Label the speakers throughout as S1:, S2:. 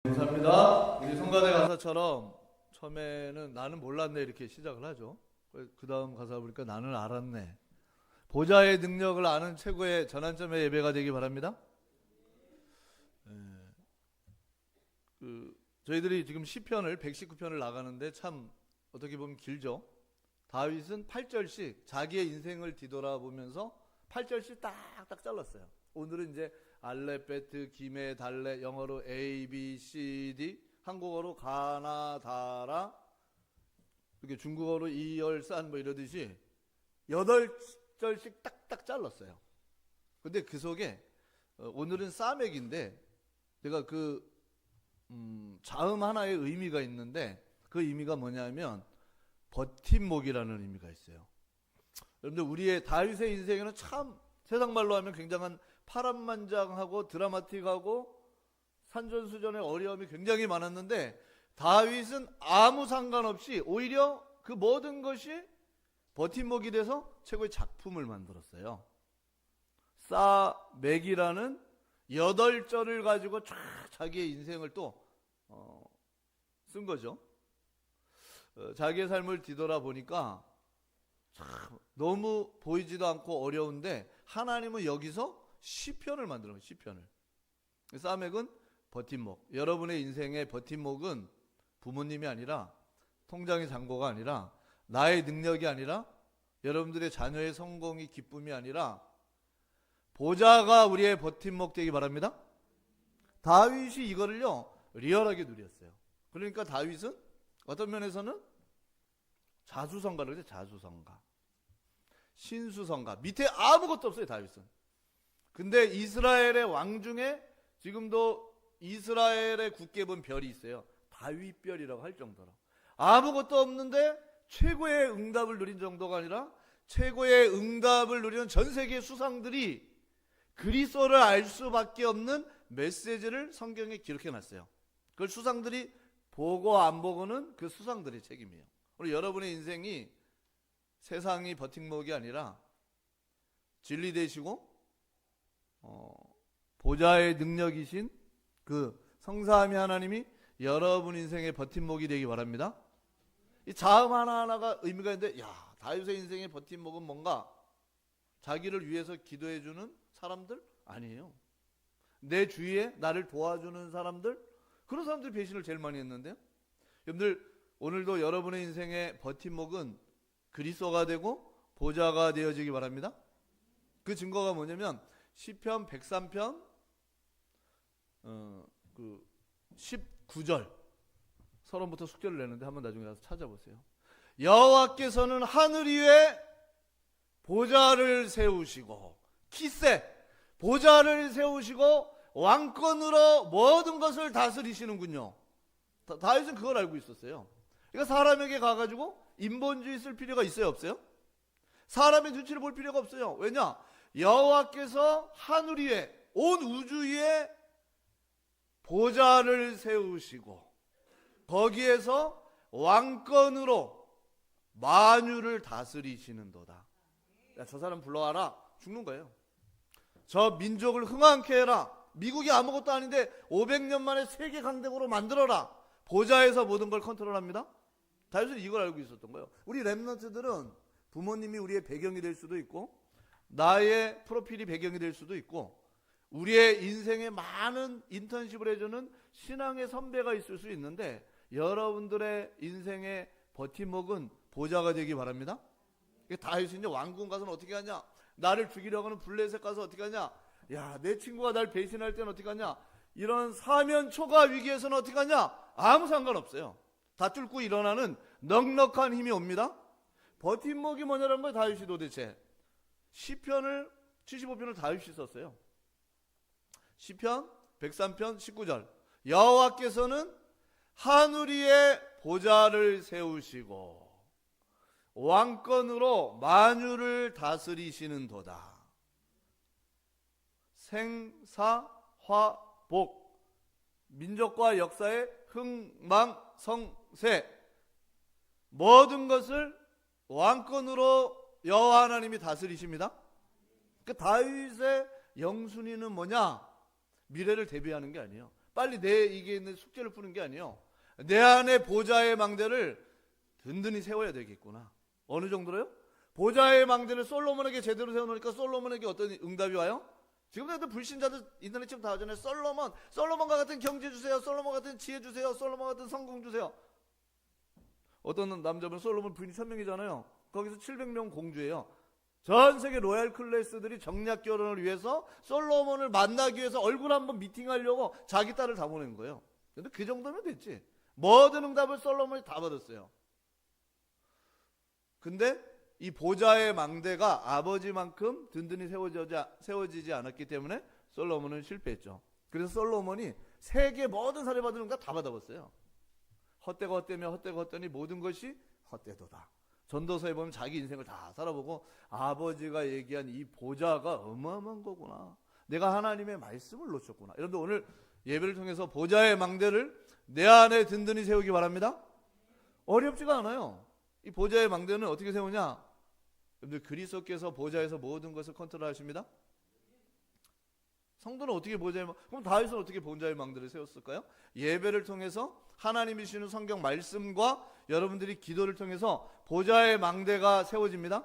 S1: 감사합니다. 우리 성가대 가사처럼 처음에는 나는 몰랐네 이렇게 시작을 하죠. 그 다음 가사 보니까 나는 알았네. 보좌의 능력을 아는 최고의 전환점의 예배가 되기 바랍니다. 저희들이 지금 시편을 119편을 나가는데 참 어떻게 보면 길죠. 다윗은 8절씩 자기의 인생을 뒤돌아보면서 8절씩 딱딱 잘랐어요. 오늘은 이제 알레베트, 기메, 달레, 영어로 A, B, C, D, 한국어로 가나, 다라, 이렇게 중국어로 이열산 뭐 이러듯이 8절씩 딱딱 잘랐어요. 근데 그 속에 오늘은 싸맥인데 내가 자음 하나의 의미가 있는데 그 의미가 뭐냐면 버팀목이라는 의미가 있어요. 여러분들 우리의 다윗의 인생에는 참 세상 말로 하면 굉장한 파란만장하고 드라마틱하고 산전수전의 어려움이 굉장히 많았는데 다윗은 아무 상관없이 오히려 그 모든 것이 버팀목이 돼서 최고의 작품을 만들었어요. 싸맥이라는 8절을 가지고 쫙 자기의 인생을 또 쓴 거죠. 자기의 삶을 뒤돌아보니까 참 너무 보이지도 않고 어려운데 하나님은 여기서 시편을 만드는 거예요. 시편을. 싸맥은 버팀목. 여러분의 인생의 버팀목은 부모님이 아니라 통장의 잔고가 아니라 나의 능력이 아니라 여러분들의 자녀의 성공이 기쁨이 아니라 보좌가 우리의 버팀목 되기 바랍니다. 다윗이 이거를요 리얼하게 누렸어요. 그러니까 다윗은 어떤 면에서는 자수성가를 그래요. 자수성가, 신수성가. 밑에 아무것도 없어요. 다윗은. 근데 이스라엘의 왕 중에 지금도 이스라엘의 굳게 본 별이 있어요. 다윗별이라고 할 정도로 아무것도 없는데 최고의 응답을 누린 정도가 아니라 최고의 응답을 누리는 전 세계 수상들이 그리스도를 알 수밖에 없는 메시지를 성경에 기록해 놨어요. 그걸 수상들이 보고 안 보고는 그 수상들의 책임이에요. 오늘 여러분의 인생이 세상이 버팀목이 아니라 진리 되시고 보좌의 능력이신 그 성삼위 하나님이 여러분 인생의 버팀목이 되기 바랍니다. 이 자음 하나하나가 의미가 있는데 다윗의 인생의 버팀목은 뭔가 자기를 위해서 기도해주는 사람들? 아니에요. 내 주위에 나를 도와주는 사람들? 그런 사람들이 배신을 제일 많이 했는데요. 여러분들 오늘도 여러분의 인생의 버팀목은 그리스도가 되고 보좌가 되어지기 바랍니다. 그 증거가 뭐냐면 시편 103편 19절 서론부터 숙제를 내는데 한번 나중에 가서 찾아보세요. 여호와께서는 하늘 위에 보좌를 세우시고 키세 보좌를 세우시고 왕권으로 모든 것을 다스리시는군요. 다윗은 그걸 알고 있었어요. 그러니까 사람에게 가가지고 인본주의 쓸 필요가 있어요, 없어요? 사람의 눈치를 볼 필요가 없어요. 왜냐? 여호와께서 하늘 위에 온 우주 위에 보좌를 세우시고 거기에서 왕권으로 만유를 다스리시는도다. 야, 저 사람 불러와라. 죽는 거예요. 저 민족을 흥황케 해라. 미국이 아무것도 아닌데 500년 만에 세계 강대국으로 만들어라. 보좌에서 모든 걸 컨트롤합니다. 다윗은 이걸 알고 있었던 거예요. 우리 렘넌트들은 부모님이 우리의 배경이 될 수도 있고 나의 프로필이 배경이 될 수도 있고 우리의 인생에 많은 인턴십을 해주는 신앙의 선배가 있을 수 있는데 여러분들의 인생의 버팀목은 보좌가 되기 바랍니다. 다윗은 이제 왕궁 가서는 어떻게 하냐? 나를 죽이려고 하는 블레셋 가서 어떻게 하냐? 야, 내 친구가 날 배신할 때는 어떻게 하냐? 이런 사면 초과 위기에서는 어떻게 하냐? 아무 상관없어요. 다 뚫고 일어나는 넉넉한 힘이 옵니다. 버팀목이 뭐냐는 거예요. 다윗이 도대체 시편을 75편을 다윗이 썼어요. 시편 103편 19절 여호와께서는 하늘 위에 보좌를 세우시고 왕권으로 만유를 다스리시는도다. 생사화복 민족과 역사의 흥망성쇠 모든 것을 왕권으로 여호와 하나님이 다스리십니다. 그 다윗의 영순위는 뭐냐? 미래를 대비하는 게 아니에요. 빨리 내 이게 있는 숙제를 푸는 게 아니에요. 내 안에 보좌의 망대를 든든히 세워야 되겠구나. 어느 정도로요? 보좌의 망대를 솔로몬에게 제대로 세워놓으니까 솔로몬에게 어떤 응답이 와요? 지금도 불신자들 인터넷 지금 다 하잖아요. 솔로몬과 같은 경제 주세요. 솔로몬 같은 지혜 주세요. 솔로몬 같은 성공 주세요. 어떤 남자분 솔로몬 부인이 1000명이잖아요. 거기서 700명 공주예요. 전 세계 로얄 클래스들이 정략 결혼을 위해서 솔로몬을 만나기 위해서 얼굴 한번 미팅하려고 자기 딸을 다 보낸 거예요. 근데 그 정도면 됐지. 모든 응답을 솔로몬이 다 받았어요. 근데 이 보좌의 망대가 아버지만큼 든든히 세워지지 않았기 때문에 솔로몬은 실패했죠. 그래서 솔로몬이 세계 모든 사례받은 응답 다 받아봤어요. 헛되고 헛되며 헛되고 헛되니 모든 것이 헛되도다. 전도서에 보면 자기 인생을 다 살아보고 아버지가 얘기한 이 보좌가 어마어마한 거구나. 내가 하나님의 말씀을 놓쳤구나. 여러분들 오늘 예배를 통해서 보좌의 망대를 내 안에 든든히 세우기 바랍니다. 어렵지가 않아요. 이 보좌의 망대는 어떻게 세우냐? 여러분들 그리스도께서 보좌에서 모든 것을 컨트롤하십니다. 성도는 어떻게 그럼 다윗은 어떻게 보좌의 망대를 세웠을까요? 예배를 통해서 하나님이 주시는 성경 말씀과 여러분들이 기도를 통해서 보좌의 망대가 세워집니다.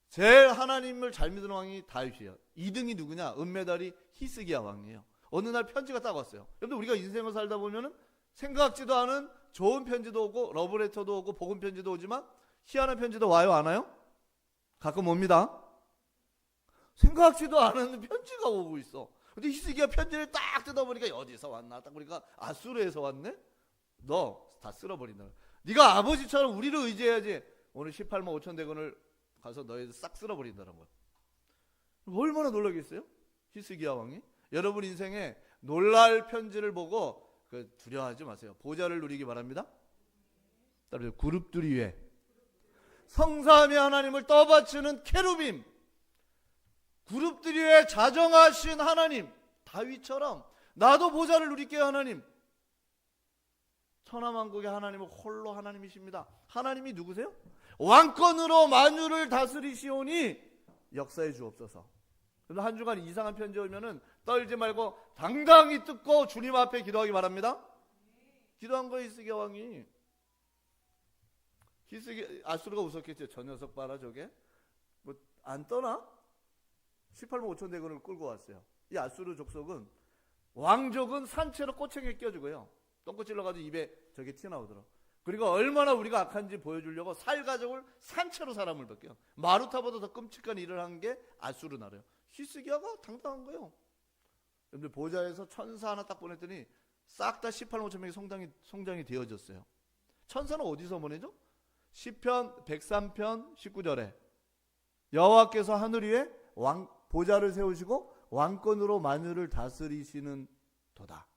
S1: 제일 하나님을 잘 믿는 왕이 다윗이에요. 2등이 누구냐? 은메달이 히스기야 왕이에요. 어느 날 편지가 딱 왔어요. 여러분들 우리가 인생을 살다 보면은 생각지도 않은 좋은 편지도 오고 러브레터도 오고 복음 편지도 오지만 희한한 편지도 와요, 안 와요? 가끔 옵니다. 생각지도 않은 편지가 오고 있어. 근데 히스기야 편지를 딱 뜯어보니까 어디서 왔나? 딱 보니까 아수르에서 왔네? 너 다 쓸어버린다. 네가 아버지처럼 우리를 의지해야지. 오늘 18만 5천 대군을 가서 너희들 싹 쓸어버린다는 거야. 얼마나 놀라겠어요? 히스기야 왕이. 여러분 인생에 놀랄 편지를 보고 두려워하지 마세요. 보좌를 누리기 바랍니다. 따라서 그룹들이 위에 성삼위 하나님을 떠받치는 케루빔, 그룹들이 위에 자정하신 하나님, 다윗처럼 나도 보좌를 누릴게요. 하나님. 천하만국의 하나님은 홀로 하나님이십니다. 하나님이 누구세요? 왕권으로 만유를 다스리시오니 역사해 주옵소서. 그래서 한 주간 이상한 편지 오면은 떨지 말고 당당히 뜯고 주님 앞에 기도하기 바랍니다. 기도한 거예요, 히스기야 왕이. 아수르가 웃었겠죠. 저 녀석 봐라 저게. 뭐 안 떠나? 18만 5천 대군을 끌고 왔어요. 이 아수르 족속은 왕족은 산채로 꼬챙이에 껴주고요. 똥꼬 찔러가지고 입에 저게 튀어나오더라. 그리고 얼마나 우리가 악한지 보여주려고 살 가족을 산채로 사람을 벗겨요. 마루타보다 더 끔찍한 일을 한 게 아수르 나라예요. 히스기야가 당당한 거예요. 여러분들 보좌에서 천사 하나 딱 보냈더니 싹 다 18만 5천 명이 성장이 되어졌어요. 천사는 어디서 보내죠? 시편 103편 19절에 여호와께서 하늘 위에 보좌를 세우시고 왕권으로 만유를 다스리시는 도다.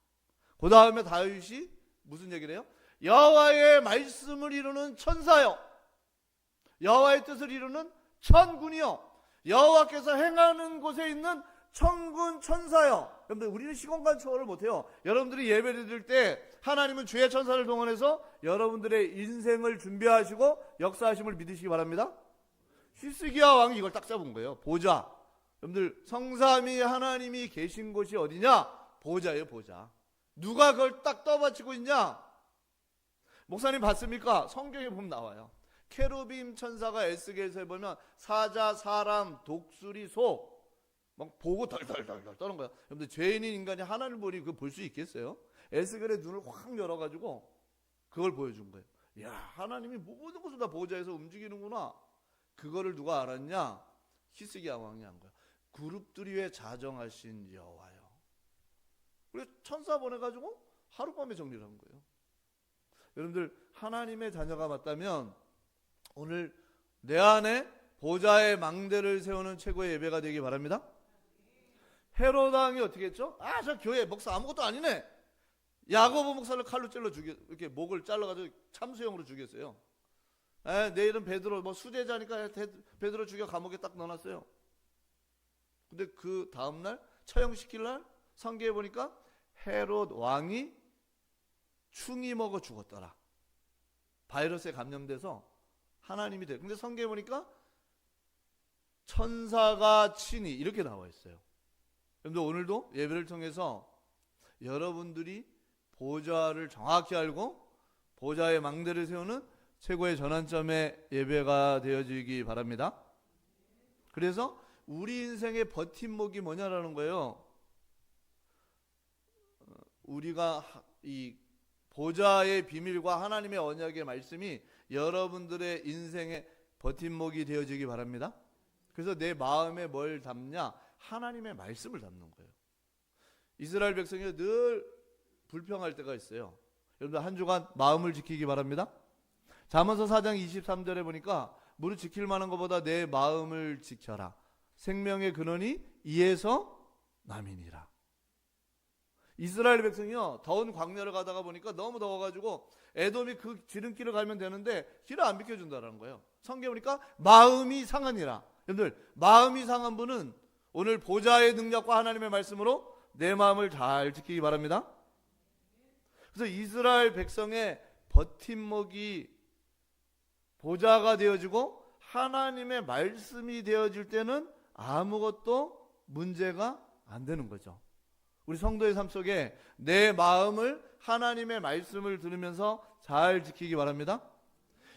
S1: 그 다음에 다윗이 무슨 얘기를 해요? 여호와의 말씀을 이루는 천사요, 여호와의 뜻을 이루는 천군이요, 여호와께서 행하는 곳에 있는 천군 천사요. 여러분들 우리는 시공간 초월을 못해요. 여러분들이 예배를 드릴 때 하나님은 주의 천사를 동원해서 여러분들의 인생을 준비하시고 역사하심을 믿으시기 바랍니다. 히스기야 왕이 이걸 딱 잡은 거예요. 보좌. 여러분들 성삼위 하나님이 계신 곳이 어디냐? 보좌예요. 보좌. 누가 그걸 딱 떠받치고 있냐? 목사님 봤습니까? 성경에 보면 나와요. 케루빔 천사가 에스겔서에 보면 사자, 사람, 독수리, 소 막 보고 덜덜덜덜 떠는 거야. 여러분들 죄인인 인간이 하나님을 보니 그거 볼 수 있겠어요? 에스겔의 눈을 확 열어가지고 그걸 보여준 거예요. 야, 하나님이 모든 것을 다 보좌에서 움직이는구나. 그거를 누가 알았냐? 히스기야 왕이 한 거야. 그룹들이 왜 자정하신 여호와요. 그래서 천사 보내가지고 하룻밤에 정리를 한 거예요. 여러분들 하나님의 자녀가 맞다면 오늘 내 안에 보좌의 망대를 세우는 최고의 예배가 되기 바랍니다. 헤롯 왕이 어떻게 했죠? 아, 저 교회 목사 아무것도 아니네. 야고보 목사를 칼로 찔러 이렇게 목을 잘라가지고 참수형으로 죽였어요. 내일은 베드로 수제자니까 베드로 죽여 감옥에 딱 넣어놨어요. 근데 그 다음날 처형시킬 날 성경에 보니까 헤롯 왕이 충이 먹어 죽었더라. 바이러스에 감염돼서 하나님이 돼. 근데 성경에 보니까 천사가 친히 이렇게 나와 있어요. 여러분들 오늘도 예배를 통해서 여러분들이 보좌를 정확히 알고 보좌의 망대를 세우는 최고의 전환점의 예배가 되어지기 바랍니다. 그래서 우리 인생의 버팀목이 뭐냐라는 거예요. 우리가 이 보좌의 비밀과 하나님의 언약의 말씀이 여러분들의 인생의 버팀목이 되어지기 바랍니다. 그래서 내 마음에 뭘 담냐? 하나님의 말씀을 담는 거예요. 이스라엘 백성이 늘 불평할 때가 있어요. 여러분들 한 주간 마음을 지키기 바랍니다. 잠언서 4장 23절에 보니까 무릇 지킬 만한 것보다 내 마음을 지켜라. 생명의 근원이 이에서 남이니라. 이스라엘 백성이요, 더운 광야를 가다가 보니까 너무 더워가지고 에돔이 그 지름길을 가면 되는데 길을 안 비켜준다는 거예요. 성경에 보니까 마음이 상하니라. 여러분들, 마음이 상한 분은 오늘 보좌의 능력과 하나님의 말씀으로 내 마음을 잘 지키기 바랍니다. 그래서 이스라엘 백성의 버팀목이 보좌가 되어지고 하나님의 말씀이 되어질 때는 아무것도 문제가 안 되는 거죠. 우리 성도의 삶 속에 내 마음을 하나님의 말씀을 들으면서 잘 지키기 바랍니다.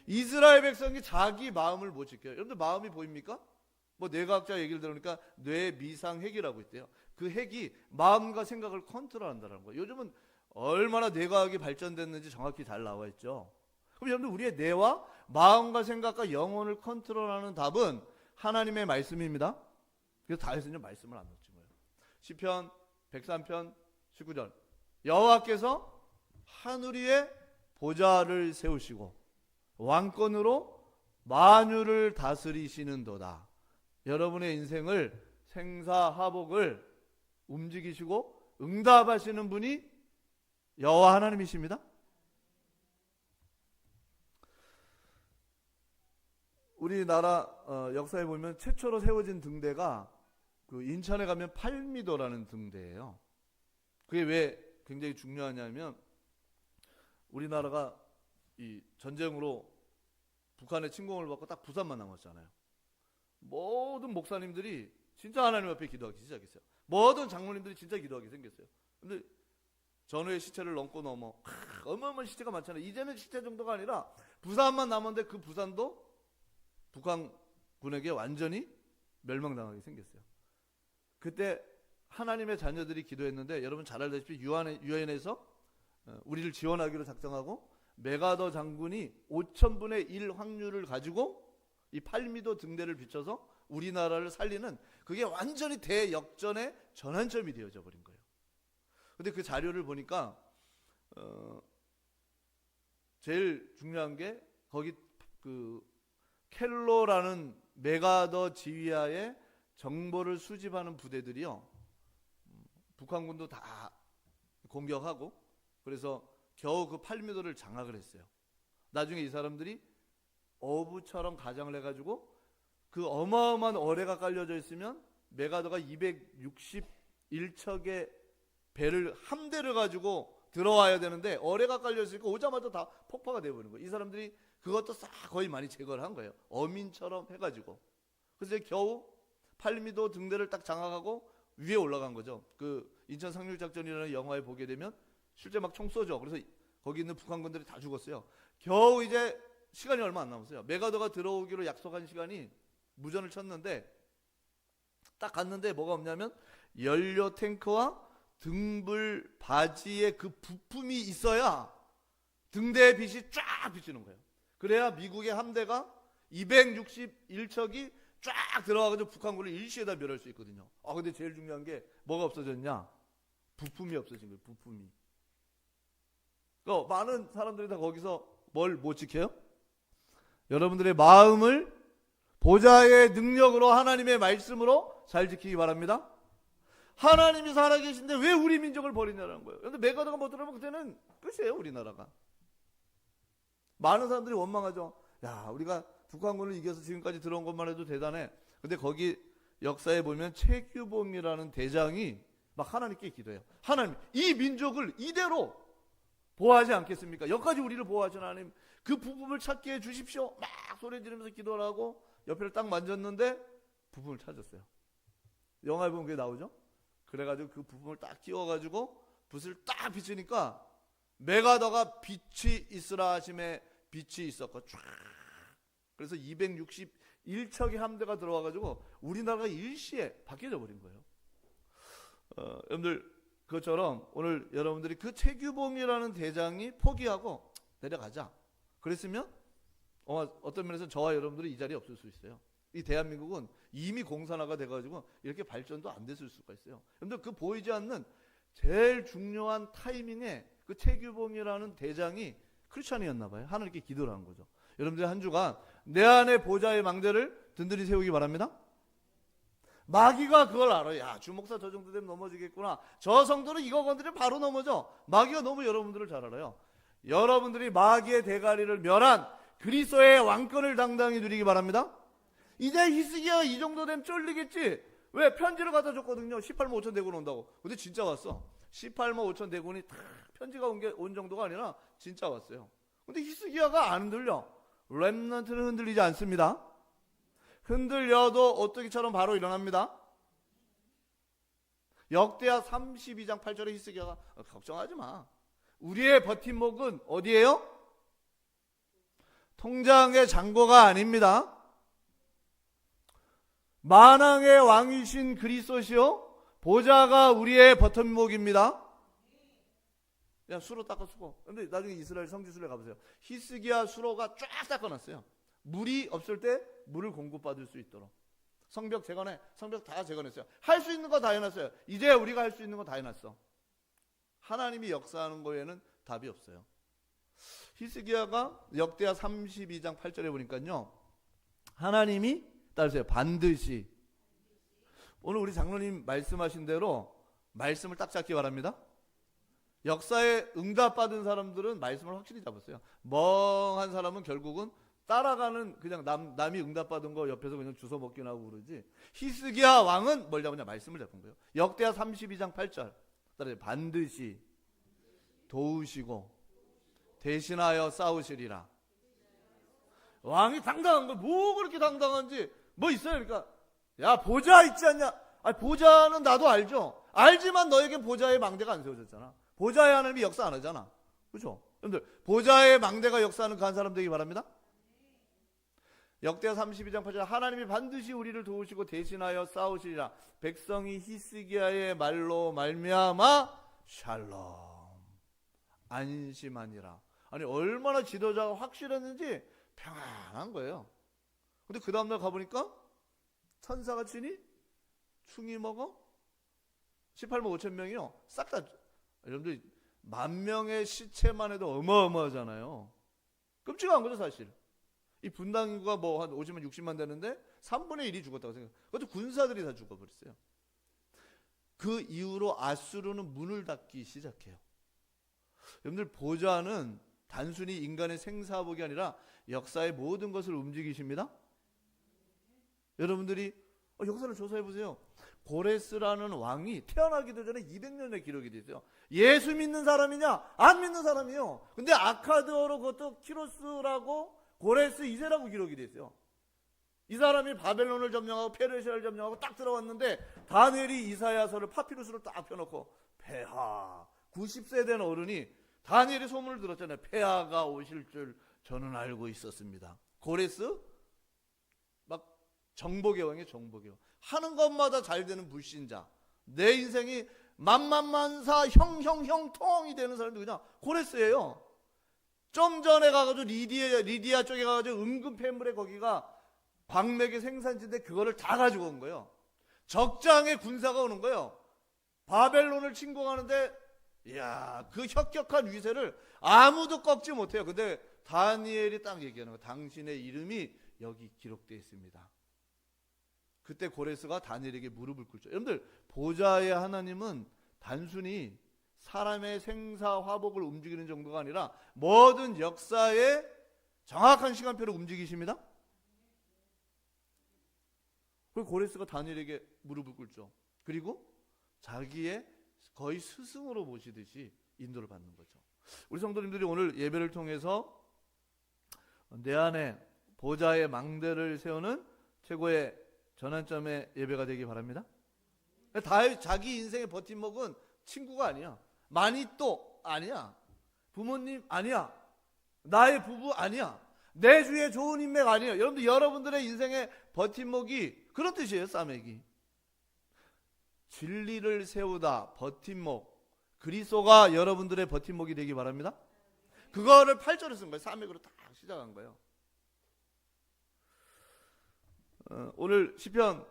S1: 이스라엘 백성이 자기 마음을 못 지켜요. 여러분들 마음이 보입니까? 뭐 뇌과학자 얘기를 들으니까 뇌미상핵이라고 있대요. 그 핵이 마음과 생각을 컨트롤한다는 거예요. 요즘은 얼마나 뇌과학이 발전됐는지 정확히 잘 나와 있죠. 그럼 여러분들 우리의 뇌와 마음과 생각과 영혼을 컨트롤하는 답은 하나님의 말씀입니다. 그래서 다윗은 말씀을 안 놓친 거예요. 시편 103편 19절 여호와께서 하늘 위에 보좌를 세우시고 왕권으로 만유를 다스리시는도다. 여러분의 인생을 생사하복을 움직이시고 응답하시는 분이 여호와 하나님이십니다. 우리나라 역사에 보면 최초로 세워진 등대가 그 인천에 가면 8미터라는 등대예요. 그게 왜 굉장히 중요하냐면 우리나라가 이 전쟁으로 북한의 침공을 받고 딱 부산만 남았잖아요. 모든 목사님들이 진짜 하나님 앞에 기도하기 시작했어요. 모든 장로님들이 진짜 기도하기 생겼어요. 근데 전후의 시체를 넘어 어마어마한 시체가 많잖아요. 이제는 시체 정도가 아니라 부산만 남았는데 그 부산도 북한군에게 완전히 멸망당하게 생겼어요. 그때 하나님의 자녀들이 기도했는데 여러분 잘 알다시피 유엔에서 우리를 지원하기로 작정하고 메가더 장군이 5000분의 1 확률을 가지고 이 8미터 등대를 비춰서 우리나라를 살리는 그게 완전히 대역전의 전환점이 되어져 버린 거예요. 근데 그 자료를 보니까 제일 중요한 게 거기 그 켈로라는 메가더 지휘하에 정보를 수집하는 부대들이요, 북한군도 다 공격하고 그래서 겨우 그 8미터를 장악을 했어요. 나중에 이 사람들이 어부처럼 가장을 해가지고 그 어마어마한 어뢰가 깔려져 있으면 메가더가 261척의 배를 함대를 가지고 들어와야 되는데 어뢰가 깔려 있으니까 오자마자 다 폭파가 되어버린 거예요. 이 사람들이 그것도 싹 거의 많이 제거를 한 거예요. 어민처럼 해가지고. 그래서 겨우 8미터 등대를 딱 장악하고 위에 올라간 거죠. 그 인천 상륙작전이라는 영화에 보게 되면 실제 막 총 쏘죠. 그래서 거기 있는 북한군들이 다 죽었어요. 겨우 이제 시간이 얼마 안 남았어요. 메가더가 들어오기로 약속한 시간이 무전을 쳤는데 딱 갔는데 뭐가 없냐면 연료 탱크와 등불 바지에 그 부품이 있어야 등대의 빛이 쫙 비치는 거예요. 그래야 미국의 함대가 261척이 쫙 들어가가지고 북한군을 일시에다 멸할 수 있거든요. 근데 제일 중요한 게 뭐가 없어졌냐? 부품이 없어진 거예요. 부품이. 많은 사람들이 다 거기서 뭘 못 지켜요? 여러분들의 마음을 보좌의 능력으로 하나님의 말씀으로 잘 지키기 바랍니다. 하나님이 살아계신데 왜 우리 민족을 버리냐는 거예요. 그런데 메가더가 못 들어오면 그때는 끝이에요. 우리나라가. 많은 사람들이 원망하죠. 야, 우리가 북한군을 이겨서 지금까지 들어온 것만 해도 대단해. 근데 거기 역사에 보면 최규봉이라는 대장이 막 하나님께 기도해요. 하나님, 이 민족을 이대로 보호하지 않겠습니까? 여기까지 우리를 보호하시는 하나님, 그 부품을 찾게 해주십시오. 막 소리 지르면서 기도를 하고 옆에를 딱 만졌는데 부품을 찾았어요. 영화에 보면 그게 나오죠. 그래가지고 그 부품을 딱 끼워가지고 붓을 딱 비치니까 메가더가 빛이 있으라 하심에 빛이 있었고 쫙. 그래서 261척의 함대가 들어와가지고 우리나라가 일시에 바뀌어져 버린 거예요. 여러분들 그것처럼 오늘 여러분들이 그 최규봉이라는 대장이 포기하고 내려가자 그랬으면 어떤 면에서 저와 여러분들이 이 자리에 없을 수 있어요. 이 대한민국은 이미 공산화가 돼가지고 이렇게 발전도 안 됐을 수가 있어요. 여러분들 그 보이지 않는 제일 중요한 타이밍에 그 최규봉이라는 대장이 크리스찬이었나 봐요. 하나님께 기도를 한 거죠. 여러분들 한 주간 내 안에 보좌의 망대를 든든히 세우기 바랍니다. 마귀가 그걸 알아요. 야, 주 목사 저 정도 되면 넘어지겠구나. 저 성도는 이거 건드리면 바로 넘어져. 마귀가 너무 여러분들을 잘 알아요. 여러분들이 마귀의 대가리를 멸한 그리스도의 왕권을 당당히 누리기 바랍니다. 이제 히스기야가 이 정도 되면 쫄리겠지. 왜? 편지를 갖다 줬거든요. 18만 5천 대군 온다고. 근데 진짜 왔어. 18만 5천 대군이 다 편지가 온 정도가 아니라 진짜 왔어요. 근데 히스기야가 안 흔들려. 렘넌트는 흔들리지 않습니다. 흔들려도 어떻게처럼 바로 일어납니다. 역대하 32장 8절에 히스기야가 걱정하지 마. 우리의 버팀목은 어디예요? 통장의 잔고가 아닙니다. 만왕의 왕이신 그리스도시요 보좌가 우리의 버팀목입니다. 야, 수로 닦아 수고. 근데 나중에 이스라엘 성지순례 가보세요. 히스기야 수로가 쫙 닦아놨어요. 물이 없을 때 물을 공급받을 수 있도록. 성벽 재건해. 성벽 다 재건했어요. 할 수 있는 거 다 해놨어요. 이제 우리가 할 수 있는 거 다 해놨어. 하나님이 역사하는 거에는 답이 없어요. 히스기야가 역대하 32장 8절에 보니까요. 하나님이 따르세요. 반드시. 오늘 우리 장로님 말씀하신 대로 말씀을 딱 잡기 바랍니다. 역사에 응답받은 사람들은 말씀을 확실히 잡았어요. 멍한 사람은 결국은 따라가는 그냥 남이 응답받은 거 옆에서 그냥 주워 먹긴 하고 그러지. 히스기야 왕은 뭘 잡았냐? 말씀을 잡은 거예요. 역대하 32장 8절. 따라서 반드시 도우시고 대신하여 싸우시리라. 왕이 당당한 거 뭐 그렇게 당당한지 뭐 있어요? 그러니까 야 보좌 있지 않냐? 아니 보좌는 나도 알죠. 알지만 너에게 보좌의 망대가 안 세워졌잖아. 보좌의 하나님이 역사 안 하잖아. 그렇죠? 여러분들 보좌의 망대가 역사하는 그 한 사람 되기 바랍니다. 역대하 32장 8절 하나님이 반드시 우리를 도우시고 대신하여 싸우시리라. 백성이 히스기야의 말로 말미암아 샬롬 안심하니라. 아니 얼마나 지도자가 확실했는지 평안한 거예요. 근데 그 다음날 가보니까 천사가 치니 충이 먹어 18만 5천 명이요. 싹 다 여러분들 10,000명의 시체만 해도 어마어마하잖아요. 끔찍한 거죠 사실. 이 분당 인구가 뭐 한 50만 60만 되는데 3분의 1이 죽었다고 생각해요. 그것도 군사들이 다 죽어버렸어요. 그 이후로 아수르는 문을 닫기 시작해요. 여러분들 보좌는 단순히 인간의 생사복이 아니라 역사의 모든 것을 움직이십니다. 여러분들이 역사를 조사해보세요. 고레스라는 왕이 태어나기도 전에 200년의 기록이 되어 있어요. 예수 믿는 사람이냐? 안 믿는 사람이에요. 근데 아카드어로 그것도 키로스라고 고레스 2세라고 기록이 되어 있어요. 이 사람이 바벨론을 점령하고 페르시아를 점령하고 딱 들어왔는데 다니엘이 이사야서를 파피루스로 딱 펴놓고 폐하 90세 된 어른이 다니엘의 소문을 들었잖아요. 폐하가 오실 줄 저는 알고 있었습니다. 고레스 막 정복의 왕이에요. 정복의 왕. 하는 것마다 잘 되는 불신자. 내 인생이 만만만사 형통이 되는 사람이 누구냐? 고레스예요. 좀 전에 가가지고 리디아 쪽에 가가지고 은근 폐물에 거기가 광맥의 생산지인데 그거를 다 가지고 온 거예요. 적장의 군사가 오는 거예요. 바벨론을 침공하는데 이야 그 혁혁한 위세를 아무도 꺾지 못해요. 근데 다니엘이 딱 얘기하는 거예요. 당신의 이름이 여기 기록되어 있습니다. 그때 고레스가 다니엘에게 무릎을 꿇죠. 여러분들 보좌의 하나님은 단순히 사람의 생사화복을 움직이는 정도가 아니라 모든 역사의 정확한 시간표를 움직이십니다. 그리고 고레스가 다니엘에게 무릎을 꿇죠. 그리고 자기의 거의 스승으로 모시듯이 인도를 받는 거죠. 우리 성도님들이 오늘 예배를 통해서 내 안에 보좌의 망대를 세우는 최고의 전환점의 예배가 되기 바랍니다. 자기 인생의 버팀목은 친구가 아니야. 많이 또 아니야. 부모님 아니야. 나의 부부 아니야. 내 주위에 좋은 인맥 아니에요. 여러분들의 인생의 버팀목이 그런 뜻이에요. 싸매기. 진리를 세우다 버팀목. 그리스도가 여러분들의 버팀목이 되기 바랍니다. 그거를 8절에 쓴 거예요. 싸매기로 딱 시작한 거예요. 오늘 시편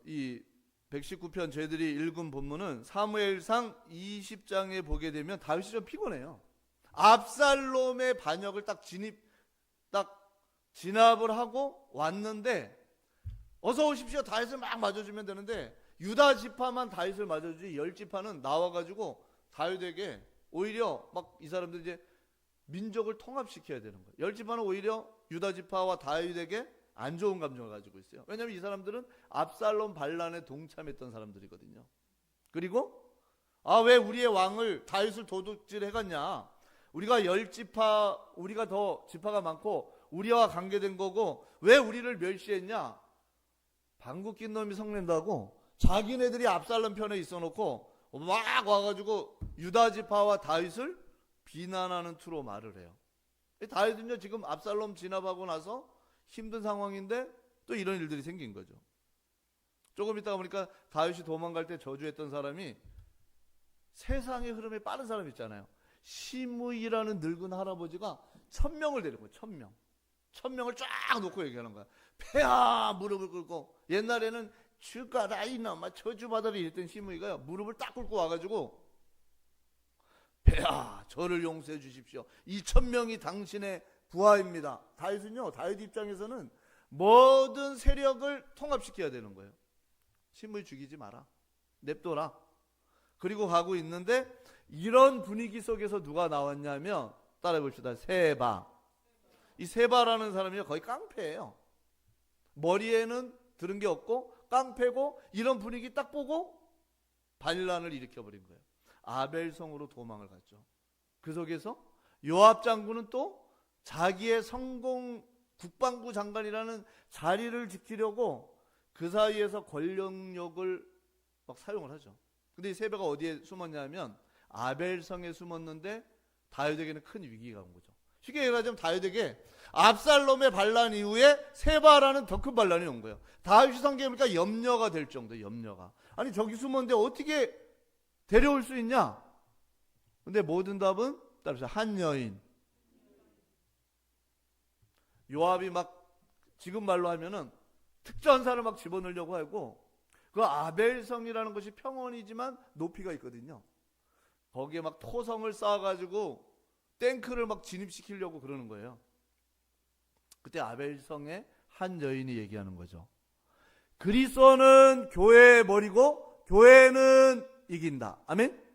S1: 이 119편 저희들이 읽은 본문은 사무엘상 20장에 보게 되면 다윗이 좀 피곤해요. 압살롬의 반역을 딱 진압을 하고 왔는데 어서 오십시오 다윗을 막 맞아주면 되는데 유다 지파만 다윗을 맞아주지 10지파는 나와가지고 다윗에게 오히려 막 이 사람들 이제 민족을 통합시켜야 되는 거예요. 10지파는 오히려 유다 지파와 다윗에게 안 좋은 감정을 가지고 있어요. 왜냐하면 이 사람들은 압살롬 반란에 동참했던 사람들이거든요. 그리고 왜 우리의 왕을 다윗을 도둑질해갔냐? 우리가 10지파, 우리가 더 지파가 많고 우리와 관계된 거고 왜 우리를 멸시했냐? 방구 낀 놈이 성낸다고 자기네들이 압살롬 편에 있어놓고 막 와가지고 유다 지파와 다윗을 비난하는 투로 말을 해요. 다윗은요 지금 압살롬 진압하고 나서 힘든 상황인데 또 이런 일들이 생긴 거죠. 조금 있다가 보니까 다윗이 도망갈 때 저주했던 사람이 세상의 흐름에 빠른 사람 있잖아요. 시므이라는 늙은 할아버지가 1000명을 데리고 1000명. 1000명을 쫙 놓고 얘기하는 거야. 폐하 무릎을 꿇고 옛날에는 주가라 이놈아 저주받으라 이랬던 시므이가요 무릎을 딱 꿇고 와가지고 폐하 저를 용서해 주십시오. 이 1000명이 당신의 부하입니다. 다윗은요 다윗 입장에서는 모든 세력을 통합시켜야 되는 거예요. 시므이 죽이지 마라. 냅둬라. 그리고 가고 있는데 이런 분위기 속에서 누가 나왔냐면 따라해 봅시다. 세바. 이 세바라는 사람이 거의 깡패예요. 머리에는 들은 게 없고 깡패고 이런 분위기 딱 보고 반란을 일으켜버린 거예요. 아벨성으로 도망을 갔죠. 그 속에서 요압 장군은 또 자기의 성공 국방부 장관이라는 자리를 지키려고 그 사이에서 권력력을 막 사용을 하죠. 근데 이 세바가 어디에 숨었냐면 아벨성에 숨었는데 다윗에게는 큰 위기가 온 거죠. 쉽게 얘기하자면 다윗에게 압살롬의 반란 이후에 세바라는 더 큰 반란이 온 거예요. 다윗이 성경이니까 염려가 될 정도. 염려가 아니 저기 숨었는데 어떻게 데려올 수 있냐? 근데 모든 답은 따라서 한 여인. 요압이 막 지금 말로 하면은 특전사를 막 집어넣으려고 하고 그 아벨성이라는 것이 평원이지만 높이가 있거든요. 거기에 막 토성을 쌓아가지고 탱크를 막 진입시키려고 그러는 거예요. 그때 아벨성의 한 여인이 얘기하는 거죠. 그리스도는 교회의 머리고 교회는 이긴다. 아멘?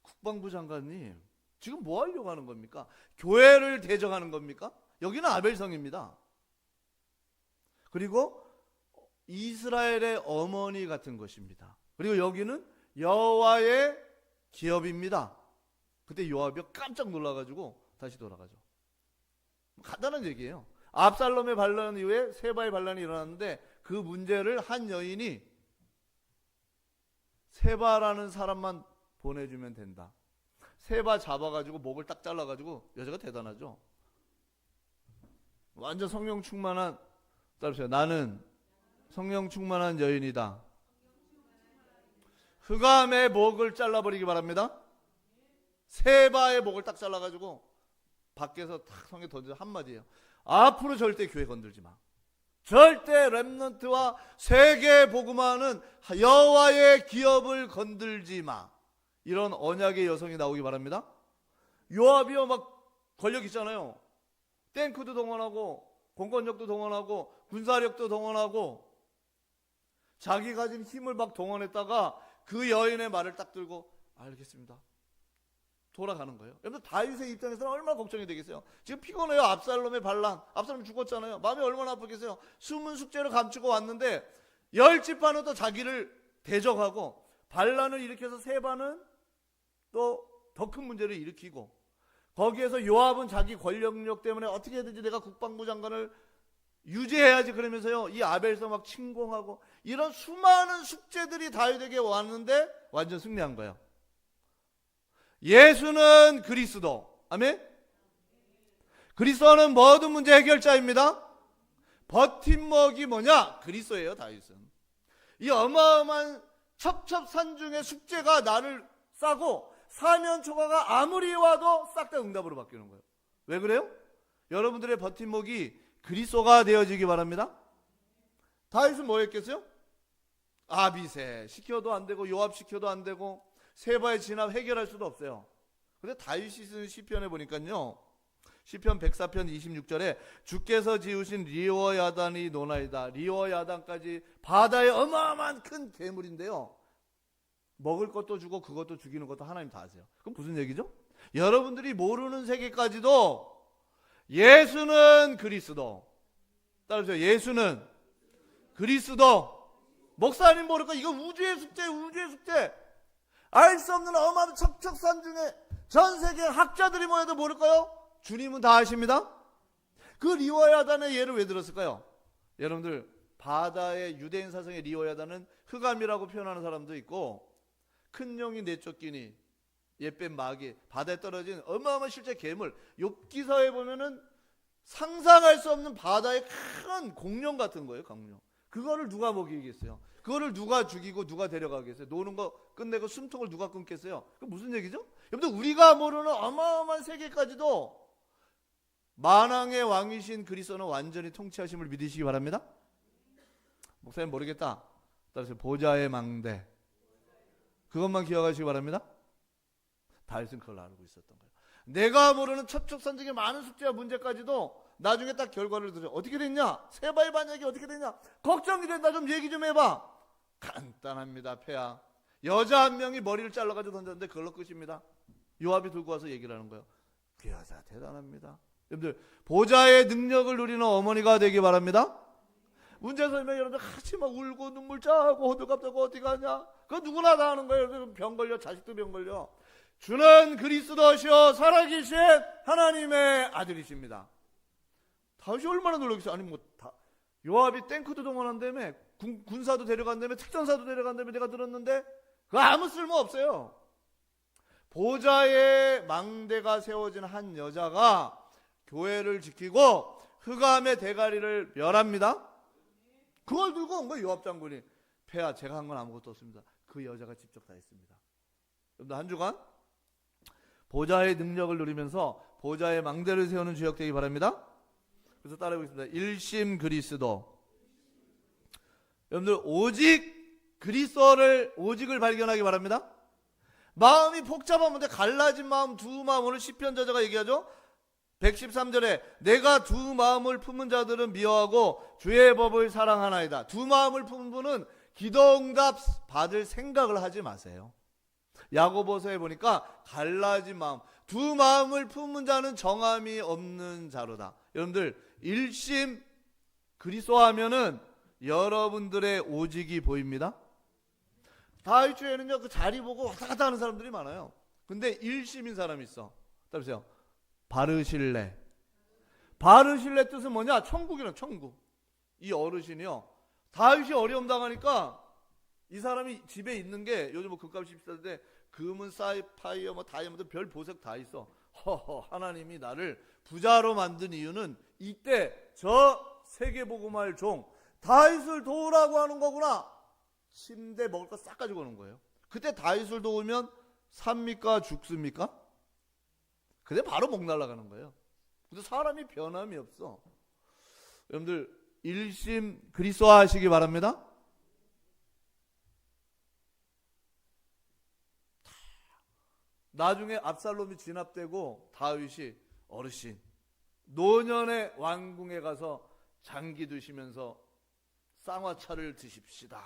S1: 국방부 장관님 지금 뭐 하려고 하는 겁니까? 교회를 대적하는 겁니까? 여기는 아벨성입니다. 그리고 이스라엘의 어머니 같은 것입니다. 그리고 여기는 여호와의 기업입니다. 그때 요압이 깜짝 놀라가지고 다시 돌아가죠. 간단한 얘기예요. 압살롬의 반란 이후에 세바의 반란이 일어났는데 그 문제를 한 여인이 세바라는 사람만 보내주면 된다. 세바 잡아가지고 목을 딱 잘라가지고 여자가 대단하죠. 완전 성령 충만한 따르세요. 나는 성령 충만한 여인이다. 흑암의 목을 잘라버리기 바랍니다. 세바의 목을 딱 잘라가지고 밖에서 탁 성에 던져 한마디예요. 앞으로 절대 교회 건들지 마. 절대 렘넌트와 세계 복음화는 여호와의 기업을 건들지 마. 이런 언약의 여성이 나오기 바랍니다. 요압이요 막 권력 있잖아요. 탱크도 동원하고 공권력도 동원하고 군사력도 동원하고 자기 가진 힘을 막 동원했다가 그 여인의 말을 딱 들고 알겠습니다. 돌아가는 거예요. 여러분 다윗의 입장에서는 얼마나 걱정이 되겠어요. 지금 피곤해요. 압살롬의 반란. 압살롬 죽었잖아요. 마음이 얼마나 아프겠어요. 숨은 숙제를 감추고 왔는데 10지파는 또 자기를 대적하고 반란을 일으켜서 세바는 또 더 큰 문제를 일으키고 거기에서 요압은 자기 권력력 때문에 어떻게 해야든지 내가 국방부 장관을 유지해야지 그러면서요, 이 아벨성 막 침공하고 이런 수많은 숙제들이 다윗에게 왔는데 완전 승리한 거예요. 예수는 그리스도. 아멘. 그리스도는 모든 문제 해결자입니다. 버팀목이 뭐냐? 그리스도예요. 다윗은 이 어마어마한 첩첩산중의 숙제가 나를 싸고 사면초가가 아무리 와도 싹 다 응답으로 바뀌는 거예요. 왜 그래요? 여러분들의 버팀목이 그리스도가 되어지기 바랍니다. 다윗은 뭐 했겠어요? 아비새 시켜도 안 되고 요압 시켜도 안 되고 세바의 진압 해결할 수도 없어요. 근데 다윗이 쓰는 시편에 보니까요, 시편 104편 26절에 주께서 지으신 리워 야단이 노나이다. 리워 야단까지 바다의 어마어마한 큰 괴물인데요, 먹을 것도 주고 그것도 죽이는 것도 하나님 다 아세요. 그럼 무슨 얘기죠? 여러분들이 모르는 세계까지도 예수는 그리스도. 따라서 예수는 그리스도. 목사님 모를까? 이거 우주의 숙제, 우주의 숙제. 알 수 없는 어마어마한 척척산중에 전 세계 학자들이 모여도 모를까요? 주님은 다 아십니다. 그 리워야단의 예를 왜 들었을까요? 여러분들, 바다의 유대인 사상의 리워야단은 흑암이라고 표현하는 사람도 있고, 큰 용이 내쫓기니 옛뱀 마귀, 바다에 떨어진 어마어마한 실제 괴물, 욥기서에 보면은 상상할 수 없는 바다의 큰 공룡 같은 거예요. 공룡. 그거를 누가 먹이겠어요? 그거를 누가 죽이고 누가 데려가겠어요? 노는 거 끝내고 숨통을 누가 끊겠어요? 그 무슨 얘기죠? 여러분들, 우리가 모르는 어마어마한 세계까지도 만왕의 왕이신 그리스도는 완전히 통치하심을 믿으시기 바랍니다. 목사님 모르겠다. 따라서 보좌의 망대, 그것만 기억하시기 바랍니다. 다윗은 그걸 알고 있었던 거예요. 내가 모르는 첩첩산중의 많은 숙제와 문제까지도 나중에 딱 결과를 들어요. 어떻게 됐냐? 세바의 반역이 어떻게 됐냐? 걱정이 된다. 좀 얘기 좀 해봐. 간단합니다. 폐하, 여자 한 명이 머리를 잘라가지고 던졌는데 그걸로 끝입니다. 요압이 들고 와서 얘기를 하는 거예요. 그 여자 대단합니다. 여러분들, 보좌의 능력을 누리는 어머니가 되기 바랍니다. 문제 설명, 여러분들 같이 막 울고 눈물 짜고 호들갑자고 어디 가냐? 그거 누구나 다 하는 거예요. 병 걸려, 자식도 병 걸려. 주는 그리스도시요 살아계신 하나님의 아들이십니다. 다윗이 얼마나 놀라겠어요. 아니 뭐 요압이 탱크도 동원한다며, 군사도 데려간다며, 특전사도 데려간다며 내가 들었는데 그거 아무 쓸모 없어요. 보좌의 망대가 세워진 한 여자가 교회를 지키고 흑암의 대가리를 멸합니다. 그걸 들고 온 거예요. 요압 장군이. 폐하, 제가 한 건 아무것도 없습니다. 그 여자가 직접 다 했습니다. 여러분들, 한 주간 보좌의 능력을 누리면서 보좌의 망대를 세우는 주역 되기 바랍니다. 그래서 따라해보겠습니다. 일심 그리스도. 여러분들, 오직 그리스도를, 오직을 발견하기 바랍니다. 마음이 복잡하면 갈라진 마음, 두 마음, 오늘 시편 저자가 얘기하죠. 113절에 내가 두 마음을 품은 자들은 미워하고 주의 법을 사랑하나이다. 두 마음을 품은 분은 기도응답 받을 생각을 하지 마세요. 야고보서에 보니까 갈라진 마음, 두 마음을 품은 자는 정함이 없는 자로다. 여러분들, 일심 그리스도 하면은 여러분들의 오직이 보입니다. 다윗 주에는요, 그 자리 보고 왔다 갔다 하는 사람들이 많아요. 근데 일심인 사람이 있어. 따라오세요. 바르실레. 바르실레 뜻은 뭐냐? 천국이란 천국. 이 어르신이요, 다윗이 어려움 당하니까 이 사람이 집에 있는 게, 요즘 뭐 금값이 비싸는데 금은 사이파이어 뭐 다이아몬드 별 보석 다 있어. 허허, 하나님이 나를 부자로 만든 이유는 이때 저 세계복음할 종 다윗을 도우라고 하는 거구나. 침대 먹을 거 싹 가지고 오는 거예요. 그때 다윗을 도우면 삽니까 죽습니까? 근데 바로 목 날아가는 거예요. 근데 사람이 변함이 없어. 여러분들, 일심 그리스도 하시기 바랍니다. 나중에 압살롬이 진압되고 다윗이 어르신 노년의 왕궁에 가서 장기 드시면서 쌍화차를 드십시다.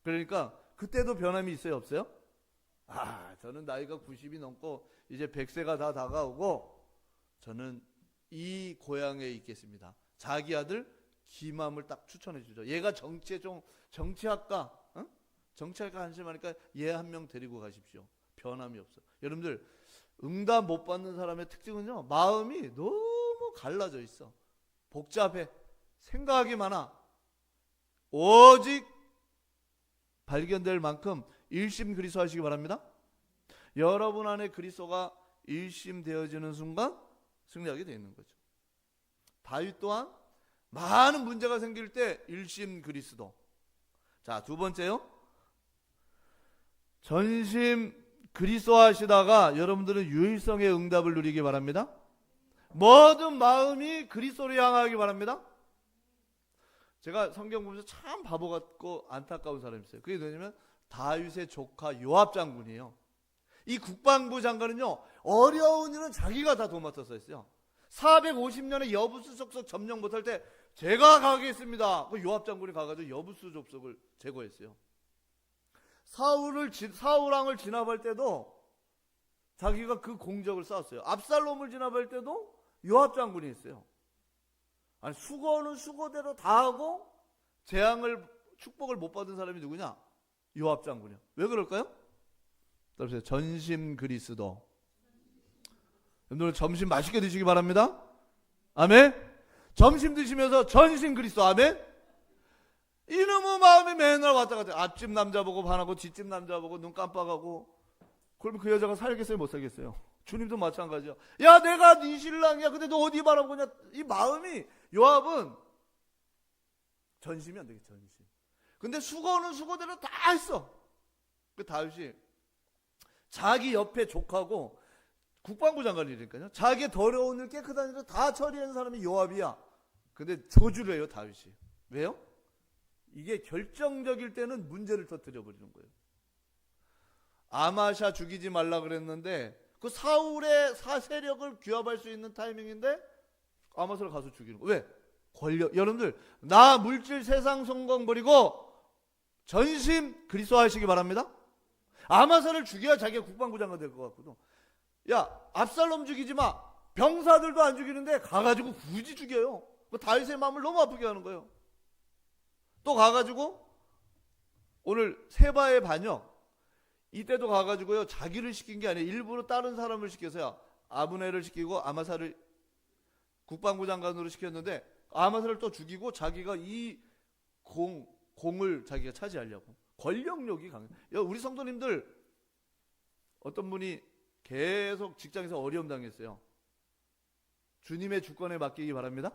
S1: 그러니까 그때도 변함이 있어요, 없어요? 저는 나이가 90이 넘고 이제 100세가 다 다가오고 저는 이 고향에 있겠습니다. 자기 아들 김함을 딱 추천해 주죠. 얘가 정치학과, 정치학과 한심하니까 얘 한 명 데리고 가십시오. 변함이 없어. 여러분들, 응답 못 받는 사람의 특징은요, 마음이 너무 갈라져 있어. 복잡해. 생각이 많아. 오직 발견될 만큼 일심 그리스도 하시기 바랍니다. 여러분 안에 그리스도가 일심되어지는 순간 승리하게 되어 있는 거죠. 다윗 또한 많은 문제가 생길 때 일심 그리스도. 자, 두 번째요. 전심 그리스도 하시다가 여러분들은 유일성의 응답을 누리기 바랍니다. 모든 마음이 그리스도로 향하기 바랍니다. 제가 성경 보면서 참 바보 같고 안타까운 사람이 있어요. 그게 뭐냐면 다윗의 조카 요압 장군이에요. 이 국방부 장관은요, 어려운 일은 자기가 다 도맡아서 했어요. 450년에 여부수 족속 점령 못할 때 제가 가겠습니다. 그 요압 장군이 가가지고 여부수 족속을 제거했어요. 사울왕을 진압할 때도 자기가 그 공적을 쌓았어요. 압살롬을 진압할 때도 요압 장군이 했어요. 아니, 수고는 수고대로 다 하고 축복을 못 받은 사람이 누구냐? 요압 장군이요. 왜 그럴까요? 따라서 전심 그리스도. 여러분들 점심 맛있게 드시기 바랍니다. 아멘. 점심 드시면서 전심 그리스도. 아멘. 이놈의 마음이 맨날 왔다 갔다. 앞집 남자 보고 반하고 뒷집 남자 보고 눈 깜빡하고. 그러면 그 여자가 살겠어요, 못 살겠어요? 주님도 마찬가지야. 야, 내가 네 신랑이야. 근데 너 어디 바라보냐? 이 마음이, 요압은 전심이 안 되겠죠. 전심. 근데 수고는 수고대로 다 했어. 그 다윗이 자기 옆에 족하고 국방부 장관이니까요. 자기 더러운 일 깨끗한 일을 다 처리하는 사람이 요압이야. 근데 저주를 해요, 다윗이. 왜요? 이게 결정적일 때는 문제를 터뜨려 버리는 거예요. 아마샤 죽이지 말라 그랬는데 그 사울의 세력을 규합할 수 있는 타이밍인데 아마사를 가서 죽이는 거예요. 왜? 권력. 여러분들, 나 물질 세상 성공 버리고 전심 그리스도 하시기 바랍니다. 아마사를 죽여야 자기가 국방부 장관 될 것 같거든. 야, 압살롬 죽이지 마. 병사들도 안 죽이는데 가가지고 굳이 죽여요. 그 다윗의 마음을 너무 아프게 하는 거예요. 또 가가지고 오늘 세바의 반역, 이때도 가가지고요, 자기를 시킨 게 아니에요. 일부러 다른 사람을 시켜서요, 아브넬을 시키고 아마사를 국방부 장관으로 시켰는데 아마사를 또 죽이고 자기가 이 공을 자기가 차지하려고. 권력욕이 강해요. 우리 성도님들 어떤 분이 계속 직장에서 어려움 당했어요. 주님의 주권에 맡기기 바랍니다.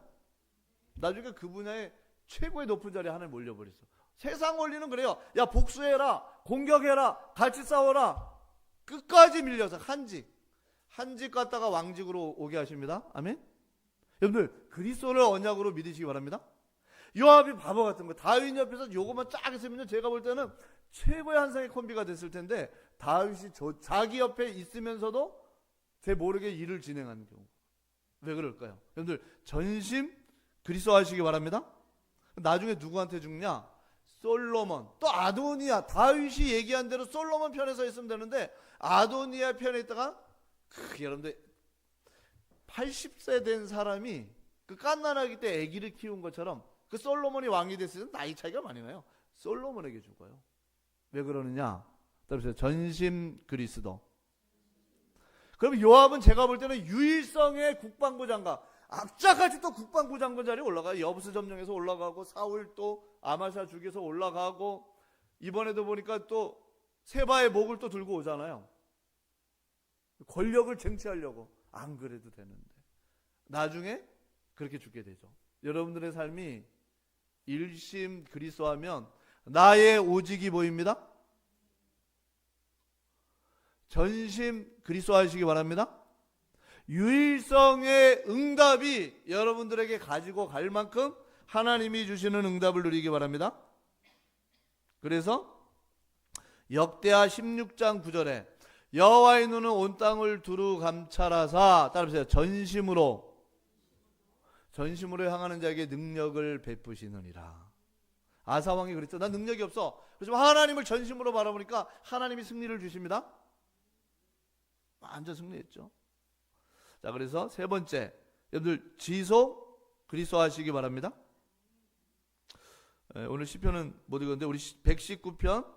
S1: 나중에 그 분야의 최고의 높은 자리에 하나님 몰려버렸어. 세상 원리는 그래요. 야, 복수해라, 공격해라, 같이 싸워라. 끝까지 밀려서 한직 갔다가 왕직으로 오게 하십니다. 아멘. 여러분들, 그리스도를 언약으로 믿으시기 바랍니다. 요압이 바보 같은 거, 다윗 옆에서 요것만 쫙 했으면요, 제가 볼 때는 최고의 한상의 콤비가 됐을 텐데, 다윗이 자기 옆에 있으면서도 제 모르게 일을 진행하는 경우. 왜 그럴까요? 여러분들, 전심 그리스도 하시기 바랍니다. 나중에 누구한테 죽냐? 솔로몬, 또 아도니아. 다윗이 얘기한 대로 솔로몬 편에 서 있으면 되는데 아도니아 편에 있다가 여러분들 80세 된 사람이 그 갓난아기 때 아기를 키운 것처럼 그 솔로몬이 왕이 됐을 때 나이 차이가 많이 나요. 솔로몬에게 죽어요. 왜 그러느냐? 따라서 전심 그리스도. 그럼 요압은 제가 볼 때는 유일성의 국방부 장관, 악자같이 또 국방부 장관 자리에 올라가요. 여부수 점령해서 올라가고, 사울 또 아마샤 죽여서 올라가고, 이번에도 보니까 또 세바의 목을 또 들고 오잖아요. 권력을 쟁취하려고. 안 그래도 되는데 나중에 그렇게 죽게 되죠. 여러분들의 삶이 일심 그리스도 하면 나의 오직이 보입니다. 전심 그리스도 하시기 바랍니다. 유일성의 응답이 여러분들에게 가지고 갈 만큼 하나님이 주시는 응답을 누리기 바랍니다. 그래서 역대하 16장 9절에 여호와의 눈은 온 땅을 두루 감찰하사, 따라하세요. 전심으로 향하는 자에게 능력을 베푸시느니라. 아사왕이 그랬죠. 난 능력이 없어. 그렇지만 하나님을 전심으로 바라보니까 하나님이 승리를 주십니다. 완전 승리했죠. 자, 그래서 세 번째, 여러분들 지속 그리스도 하시기 바랍니다. 오늘 시편은 못 읽었는데 우리 119편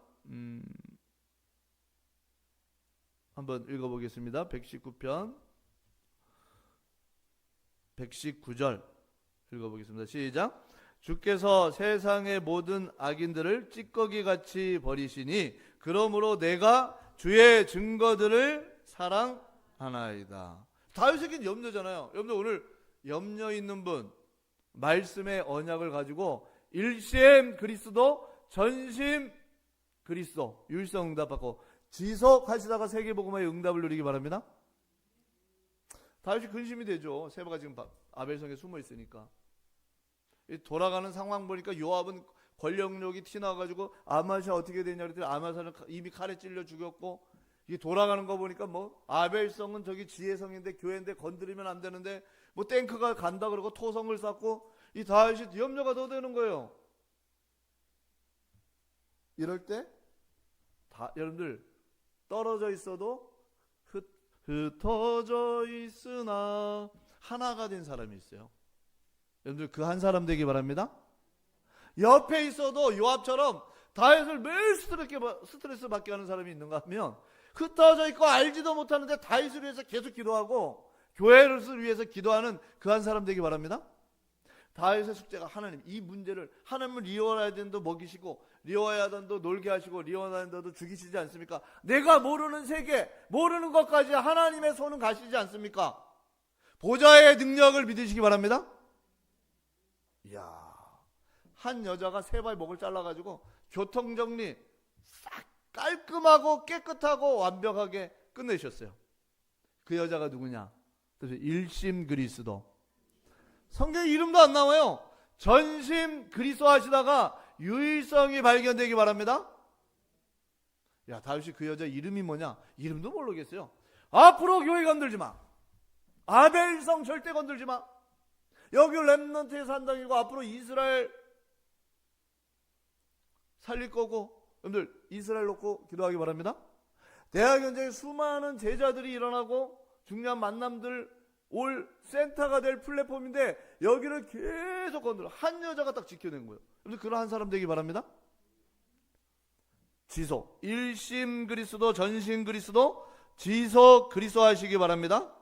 S1: 한번 읽어보겠습니다. 119편 119절 읽어보겠습니다. 시작. 주께서 세상의 모든 악인들을 찌꺼기같이 버리시니 그러므로 내가 주의 증거들을 사랑하나이다. 다윗에겐 염려잖아요. 여러분들 오늘 염려 있는 분, 말씀의 언약을 가지고 일심 그리스도, 전심 그리스도, 유일성 응답받고 지속하시다가 세계복음화의 응답을 누리기 바랍니다. 다윗이 근심이 되죠. 세바가 지금 아벨성에 숨어 있으니까. 돌아가는 상황 보니까 요압은 권력력이 티나가지고 아마샤 어떻게 되냐 그랬더니 아마샤는 이미 칼에 찔려 죽였고, 이 돌아가는 거 보니까 뭐 아벨성은 저기 지혜성인데 교회인데 건드리면 안 되는데 뭐 탱크가 간다 그러고 토성을 쌓고, 이 다윗이 염려가 더 되는 거예요. 이럴 때 여러분들 떨어져 있어도 흩어져 있으나 하나가 된 사람이 있어요. 여러분들 그 한 사람 되기 바랍니다. 옆에 있어도 요압처럼 다윗을 매일 스트레스 받게 하는 사람이 있는가 하면, 흩어져 있고 알지도 못하는데 다윗을 위해서 계속 기도하고 교회를 위해서 기도하는 그 한 사람 되기 바랍니다. 다윗의 숙제가 하나님, 이 문제를 하나님은 리워나단도 먹이시고 리워나단도 놀게 하시고 리워나단도 죽이시지 않습니까? 내가 모르는 세계, 모르는 것까지 하나님의 손은 가시지 않습니까? 보좌의 능력을 믿으시기 바랍니다. 이야, 한 여자가 세 발 목을 잘라가지고 교통정리 싹 깔끔하고 깨끗하고 완벽하게 끝내셨어요. 그 여자가 누구냐? 그래서 일심 그리스도. 성경에 이름도 안 나와요. 전심 그리스도 하시다가 유일성이 발견되기 바랍니다. 야, 다윗이 그 여자 이름이 뭐냐? 이름도 모르겠어요. 앞으로 교회 건들지 마. 아벨성 절대 건들지 마. 여기 렘넌트의 산당이고 앞으로 이스라엘 살릴 거고, 여러분들 이스라엘 놓고 기도하기 바랍니다. 대학 현장에 수많은 제자들이 일어나고 중요한 만남들 올 센터가 될 플랫폼인데 여기를 계속 건드려 한 여자가 딱 지켜낸 거예요. 여러분들 그런 한 사람 되기 바랍니다. 지속, 일심 그리스도, 전심 그리스도, 지속 그리스도 하시기 바랍니다.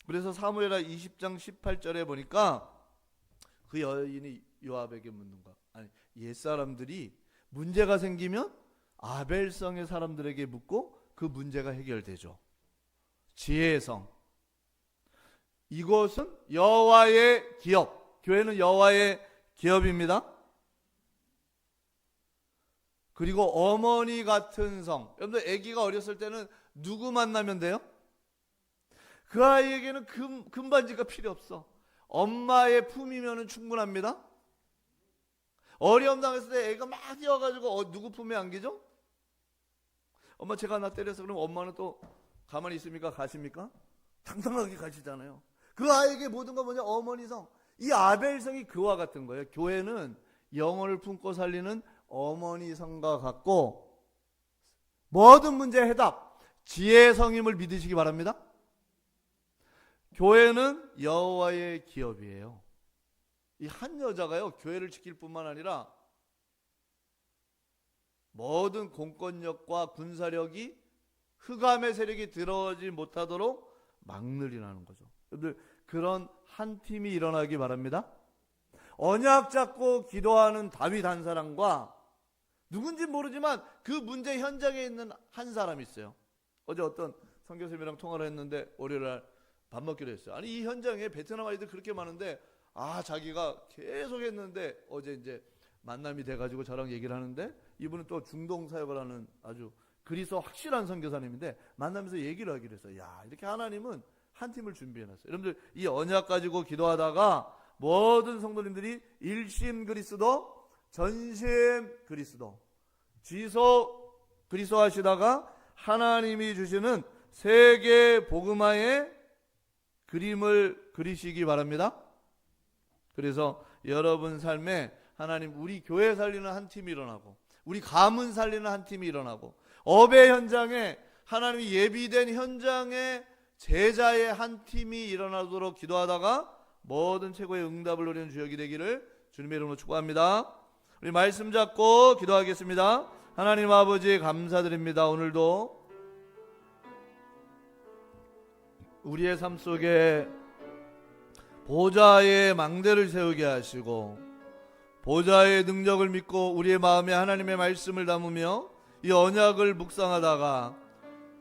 S1: 그래서 사무엘하 20장 18절에 보니까 그 여인이 요압에게 묻는 거야. 아니, 옛사람들이 문제가 생기면 아벨성의 사람들에게 묻고 그 문제가 해결되죠. 지혜의 성. 이것은 여호와의 기업. 교회는 여호와의 기업입니다. 그리고 어머니 같은 성. 여러분들 아기가 어렸을 때는 누구 만나면 돼요? 그 아이에게는 금반지가 필요 없어. 엄마의 품이면 충분합니다. 어려움 당했을 때 애가 막 뛰어가지고 누구 품에 안기죠? 엄마 제가 나 때려서 그러면 엄마는 또 가만히 있습니까? 가십니까? 당당하게 가시잖아요. 그 아이에게 모든 건 뭐냐? 어머니성. 이 아벨성이 그와 같은 거예요. 교회는 영혼을 품고 살리는 어머니성과 같고, 모든 문제의 해답, 지혜의 성임을 믿으시기 바랍니다. 교회는 여호와의 기업이에요. 이 한 여자가요, 교회를 지킬 뿐만 아니라 모든 공권력과 군사력이 흑암의 세력이 들어오지 못하도록 막느리라는 거죠. 여러분들 그런 한 팀이 일어나기 바랍니다. 언약 잡고 기도하는 다윗 한 사람과 누군지 모르지만 그 문제 현장에 있는 한 사람이 있어요. 어제 어떤 선교사님이랑 통화를 했는데 월요일날 밥 먹기로 했어요. 아니, 이 현장에 베트남 아이들 그렇게 많은데 자기가 계속 했는데 어제 이제 만남이 돼가지고 저랑 얘기를 하는데, 이분은 또 중동 사역을 하는 아주 그리스도 확실한 선교사님인데 만나면서 얘기를 하기로 했어요. 야, 이렇게 하나님은 한 팀을 준비해놨어요. 여러분들 이 언약 가지고 기도하다가 모든 성도님들이 일심 그리스도, 전심 그리스도, 지속 그리스도 하시다가 하나님이 주시는 세계 복음화의 그림을 그리시기 바랍니다. 그래서 여러분 삶에 하나님, 우리 교회 살리는 한 팀이 일어나고, 우리 가문 살리는 한 팀이 일어나고, 업의 현장에 하나님이 예비된 현장에 제자의 한 팀이 일어나도록 기도하다가 모든 최고의 응답을 누리는 주역이 되기를 주님의 이름으로 축복합니다. 우리 말씀 잡고 기도하겠습니다. 하나님 아버지 감사드립니다. 오늘도 우리의 삶 속에 보좌의 망대를 세우게 하시고 보좌의 능력을 믿고 우리의 마음에 하나님의 말씀을 담으며 이 언약을 묵상하다가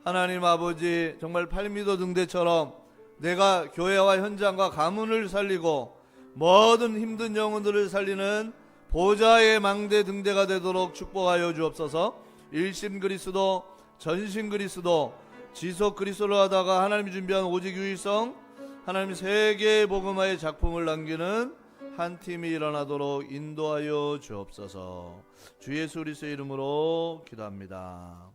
S1: 하나님 아버지 정말 팔미도 등대처럼 내가 교회와 현장과 가문을 살리고 모든 힘든 영혼들을 살리는 보좌의 망대 등대가 되도록 축복하여 주옵소서. 일심 그리스도, 전심 그리스도, 지속 그리스도로 하다가 하나님이 준비한 오직 유일성, 하나님 세계의 복음화의 작품을 남기는 한 팀이 일어나도록 인도하여 주옵소서. 주 예수 그리스도의 이름으로 기도합니다.